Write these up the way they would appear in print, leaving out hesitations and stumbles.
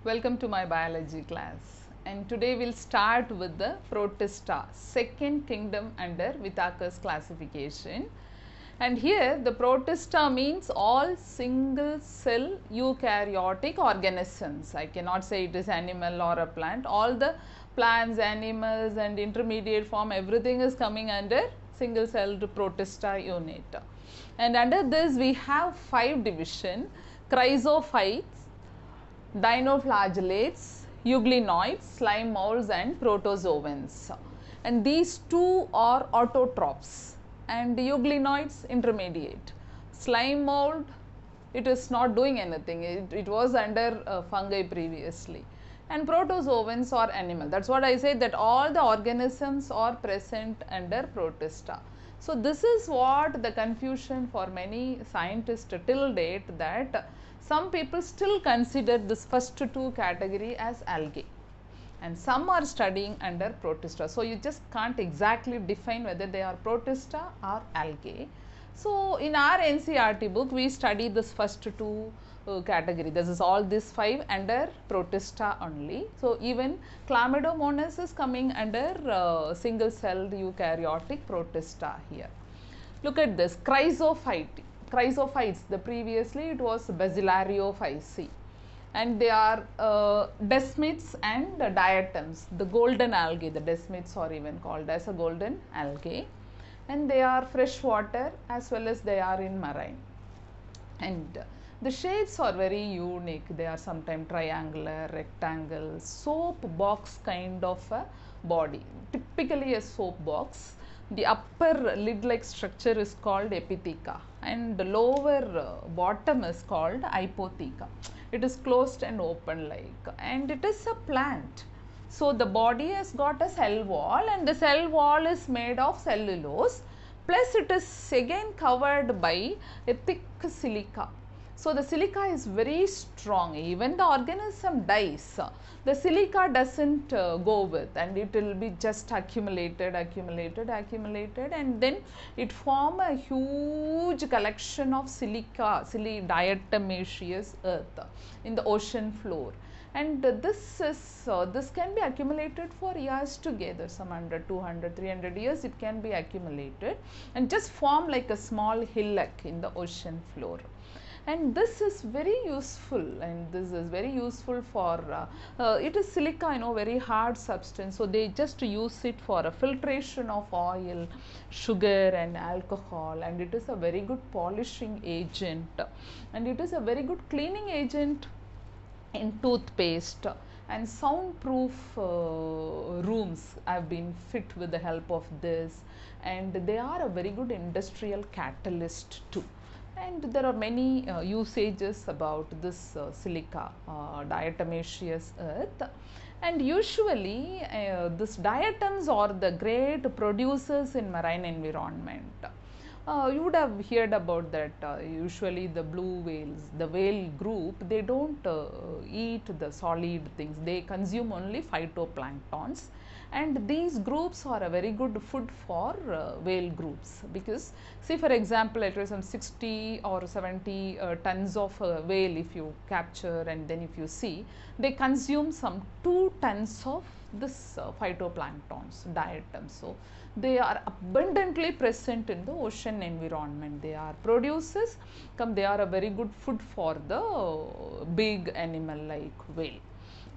Welcome to my biology class, and today we'll start with the Protista, second kingdom under Whittaker's classification. And here the Protista means all single cell eukaryotic organisms. I cannot say it is animal or a plant. All the plants, animals and intermediate form, everything is coming under single celled Protista unit. And under this we have 5 division: chrysophytes, dinoflagellates, euglenoids, slime molds and protozoans. And these two are autotrophs and euglenoids intermediate. Slime mold, it is not doing anything, it was under fungi previously. And protozoans are animal. That's what I said, that all the organisms are present under Protista. So this is what the confusion for many scientists till date, that some people still consider this first two category as algae and some are studying under Protista. So you just can't exactly define whether they are Protista or algae. So in our NCERT book we study this first two category. This is all these 5 under Protista only. So even Chlamydomonas is coming under single celled eukaryotic Protista here. Look at this, chrysophytes, the previously it was Basilario and they are desmids and diatoms, the golden algae. The desmids are even called as a golden algae, and they are freshwater as well as they are in marine. And the shapes are very unique. They are sometimes triangular, rectangle, soap box kind of a body, typically a soap box. The upper lid like structure is called epitheca and the lower bottom is called hypotheca. It is closed and open like, and it is a plant. So the body has got a cell wall and the cell wall is made of cellulose, plus it is again covered by a thick silica. So the silica is very strong. Even the organism dies, the silica doesn't go with, and it will be just accumulated and then it form a huge collection of silica, diatomaceous earth in the ocean floor. And this can be accumulated for years together, some 100, 200, 300 years it can be accumulated and just form like a small hillock in the ocean floor. And this is very useful, and this is very useful for it is silica, very hard substance, so they just use it for a filtration of oil, sugar and alcohol, and it is a very good polishing agent and it is a very good cleaning agent in toothpaste. And soundproof rooms have been fit with the help of this, and they are a very good industrial catalyst too. And there are many usages about this silica, diatomaceous earth. And usually this diatoms are the great producers in marine environment. You would have heard about that. Usually the blue whales, the whale group, they don't eat the solid things, they consume only phytoplanktons. And these groups are a very good food for whale groups, because see, for example, it is some 60 or 70 tons of whale if you capture, and then if you see, they consume some 2 tons of this phytoplanktons, diatoms. So they are abundantly present in the ocean environment. They are producers, they are a very good food for the big animal like whale.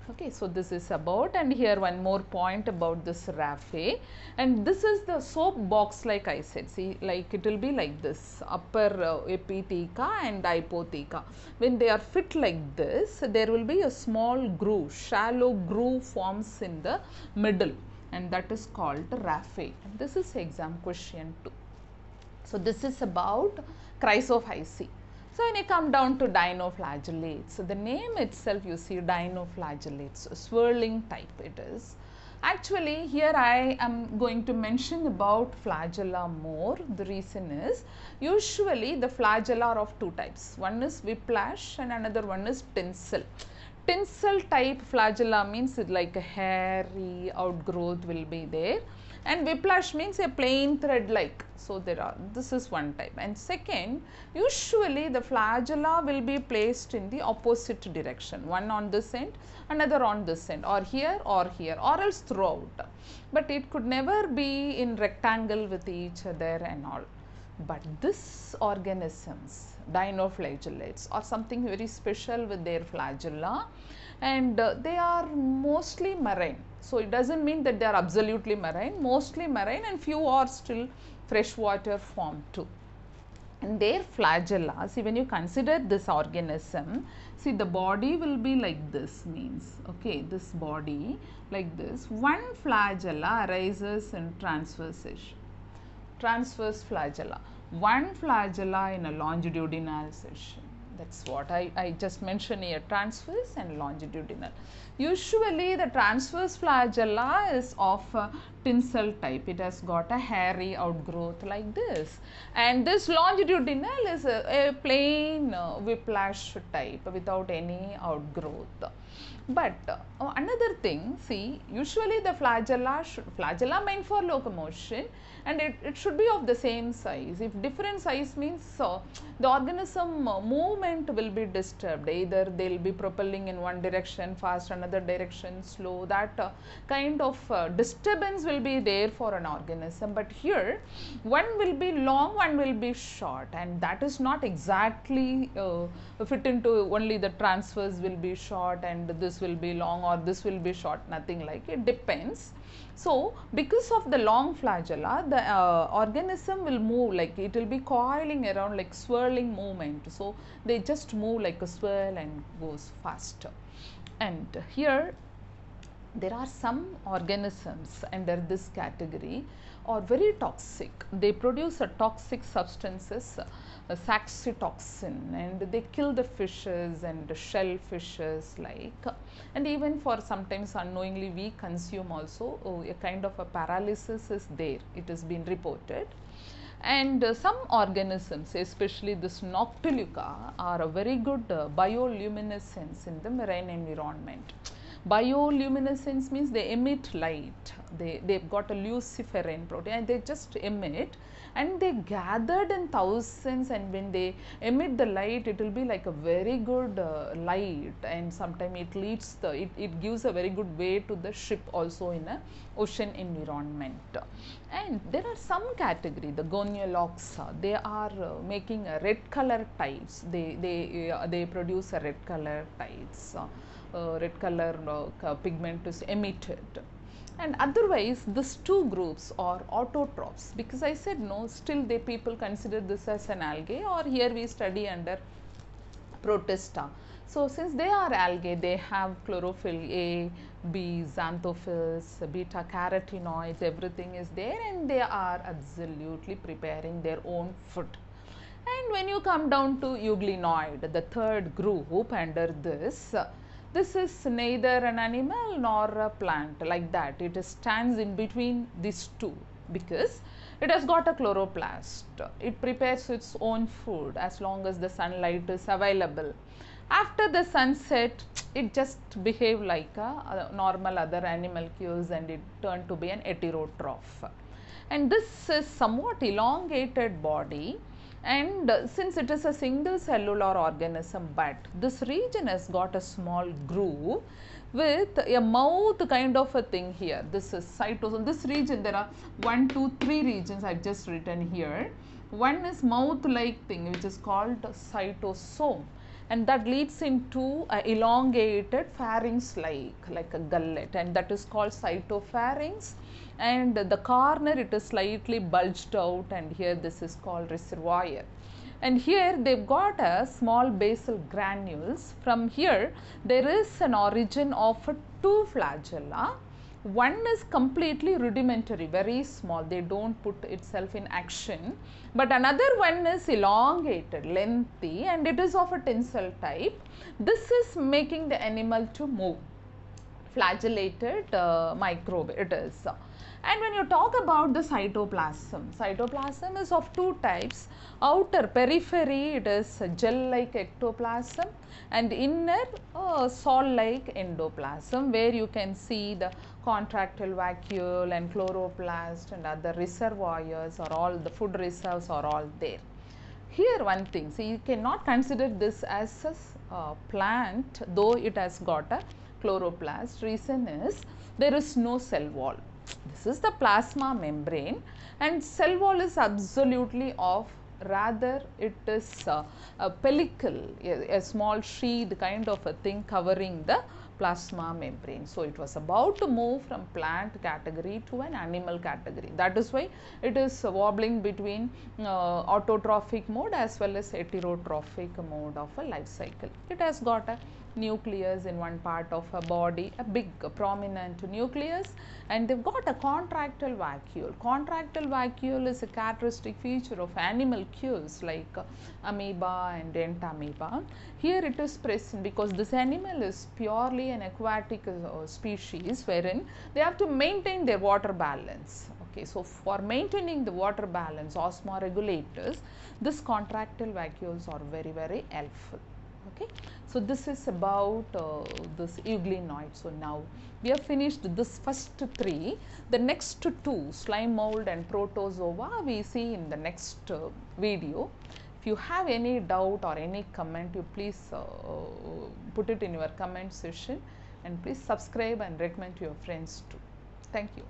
Okay, so this is about, and here one more point about this raphe, and this is the soap box like I said. See, like it will be like this, upper epitheca and hypotheca. When they are fit like this, there will be a small groove, shallow groove forms in the middle, and that is called raphe. And this is exam question 2. So this is about chrysophyceae. So when you come down to dinoflagellates, so the name itself, you see, dinoflagellates, swirling type it is. Actually here I am going to mention about flagella more. The reason is, usually the flagella are of 2 types. One is whiplash and another one is tinsel. Tinsel type flagella means like a hairy outgrowth will be there, and whiplash means a plain thread like. So this is one type. And second, usually the flagella will be placed in the opposite direction, one on this end, another on this end, or here or here, or else throughout, but it could never be in rectangle with each other and all. But this organisms, dinoflagellates, are something very special with their flagella, and they are mostly marine. So it doesn't mean that they are absolutely marine, mostly marine, and few are still freshwater form too. And their flagella, see, when you consider this organism, see, the body will be like this, means, okay, this body like this. One flagella arises in transverse flagella, one flagella in a longitudinal section. That's what I just mentioned here, transverse and longitudinal. Usually the transverse flagella is of tinsel type. It has got a hairy outgrowth like this, and this longitudinal is a plain whiplash type without any outgrowth. But another thing, see, usually the flagella meant for locomotion, and it should be of the same size. If different size means the organism movement will be disturbed. Either they will be propelling in one direction fast, another direction slow. That kind of disturbance will be there for an organism. But here one will be long, one will be short, and that is not exactly fit into only the transverse will be short and this will be long, or this will be short, nothing like it, depends. So because of the long flagella, the organism will move like it will be coiling around like swirling movement. So they just move like a swirl and goes faster. And here there are some organisms under this category are very toxic. They produce a toxic substances, saxitoxin, and they kill the fishes and the shellfishes like, and even for sometimes unknowingly we consume also. A kind of a paralysis is there, it has been reported. And some organisms, especially this Noctiluca, are a very good bioluminescence in the marine environment. Bioluminescence means they emit light. They've got a luciferin protein and they just emit, and they gathered in thousands, and when they emit the light, it will be like a very good light, and sometimes it leads it gives a very good way to the ship also in a ocean environment. And there are some category, the Gonioloxa, they are making a red color tides. They produce a red color tides. Red color pigment is emitted. And otherwise these two groups are autotrophs, because I said no, still people consider this as an algae, or here we study under Protista. So since they are algae, they have chlorophyll A, B, xanthophylls, beta carotenoids, everything is there, and they are absolutely preparing their own food. And when you come down to euglenoid, the third group under this is neither an animal nor a plant like that. It stands in between these two because it has got a chloroplast. It prepares its own food as long as the sunlight is available. After the sunset, it just behaves like a normal other animalcules, and it turned to be an heterotroph. And this is somewhat elongated body. And since it is a single cellular organism, but this region has got a small groove with a mouth kind of a thing here. This is cytosome. This region, there are 1, 2, 3 regions I have just written here. One is mouth like thing which is called cytosome, and that leads into a elongated pharynx like a gullet, and that is called cytopharynx. And the corner, it is slightly bulged out, and here this is called reservoir. And here they've got a small basal granules. From here there is an origin of 2 flagella. One is completely rudimentary, very small, they don't put itself in action, but another one is elongated, lengthy, and it is of a tinsel type. This is making the animal to move. Flagellated microbe it is. And when you talk about the cytoplasm is of two types. Outer periphery, it is gel-like ectoplasm, and inner sol-like endoplasm, where you can see the contractile vacuole and chloroplast and other reservoirs, or all the food reserves are all there. Here one thing, see, you cannot consider this as a plant, though it has got a chloroplast. Reason is there is no cell wall. This is the plasma membrane, and cell wall is absolutely off. Rather, it is a pellicle, a small sheath kind of a thing covering the plasma membrane. So, it was about to move from plant category to an animal category. That is why it is wobbling between autotrophic mode as well as heterotrophic mode of a life cycle. It has got a nucleus in one part of a body, a big prominent nucleus, and they've got a contractile vacuole. Contractile vacuole is a characteristic feature of animalcules like amoeba and entamoeba. Here it is present because this animal is purely an aquatic species, wherein they have to maintain their water balance. Okay, so for maintaining the water balance, osmoregulators, this contractile vacuoles are very, very helpful. Okay, so this is about this euglenoid. So now we have finished this first three. The next two, slime mold and protozoa, we see in the next video. If you have any doubt or any comment, you please put it in your comment section, and please subscribe and recommend to your friends too. Thank you.